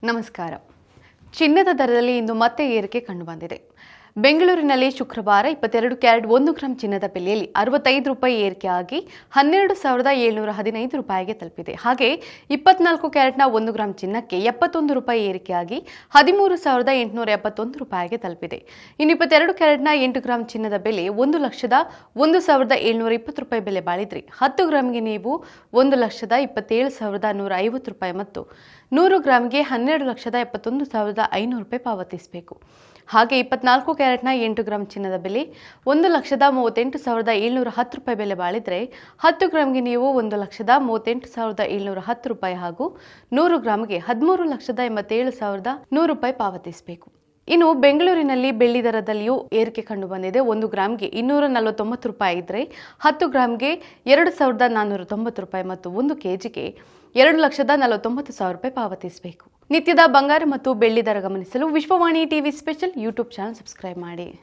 ನಮಸ್ಕಾರ. ಚಿನ್ನದ ದರದಲ್ಲಿ ಇಂದು ಮತ್ತೆ ಏರಿಕೆ ಕಂಡುಬಂದಿದೆ. ಬೆಂಗಳೂರಿನಲ್ಲಿ ಶುಕ್ರವಾರ 22 ಕ್ಯಾರೆಟ್ 1 ಗ್ರಾಂ ಚಿನ್ನದ ಬೆಲೆಯಲ್ಲಿ 65 ರೂಪಾಯಿ ಏರಿಕೆಯಾಗಿ 12,715 ರೂಪಾಯಿಗೆ ತಲುಪಿದೆ. ಹಾಗೆ 24 ಕ್ಯಾರೆಟ್ನ 1 ಗ್ರಾಂ ಚಿನ್ನಕ್ಕೆ 71 ರೂಪಾಯಿ ಏರಿಕೆಯಾಗಿ 13,871 ರೂಪಾಯಿಗೆ ತಲುಪಿದೆ. ಇನ್ನು 22 ಕ್ಯಾರೆಟ್ನ 8 ಗ್ರಾಂ ಚಿನ್ನದ ಬೆಲೆ 1,01,720 ರೂಪಾಯಿ ಬೆಲೆ ಬಾಳಿದ್ರೆ 10 ಗ್ರಾಂಗೆ ನೀವು 1,27,150 ರೂಪಾಯಿ ಮತ್ತು 100 ಗ್ರಾಂಗೆ 12,71,500 ರೂಪಾಯಿ ಪಾವತಿಸಬೇಕು. ಹಾಗೆ 24 ಕ್ಯಾರೆಟ್ನ 8 ಗ್ರಾಂ ಚಿನ್ನದ ಬೆಲೆ 1,38,710 ರೂಪಾಯಿ ಬೆಲೆ ಬಾಳಿದ್ರೆ 10 ಗ್ರಾಂಗೆ ನೀವು 1,38,710 ರೂಪಾಯಿ ಹಾಗೂ 100 ಗ್ರಾಂಗೆ 13,87,100 ರೂಪಾಯಿ ಪಾವತಿಸಬೇಕು. ಇನ್ನು ಬೆಂಗಳೂರಿನಲ್ಲಿ ಬೆಳ್ಳಿ ದರದಲ್ಲಿಯೂ ಏರಿಕೆ ಕಂಡುಬಂದಿದೆ. 1 ಗ್ರಾಂಗೆ 249 ರೂಪಾಯಿ ಇದ್ದರೆ 10 ಗ್ರಾಂಗೆ 2,490 ರೂಪಾಯಿ ಮತ್ತು 1 ಕೆಜಿಗೆ 2,49,000 ರೂಪಾಯಿ ಪಾವತಿಸಬೇಕು. ನಿತ್ಯದ ಬಂಗಾರ ಮತ್ತು ಬೆಳ್ಳಿ ದರ ಗಮನಿಸಲು Vishwavani TV special YouTube channel subscribe ಮಾಡಿ.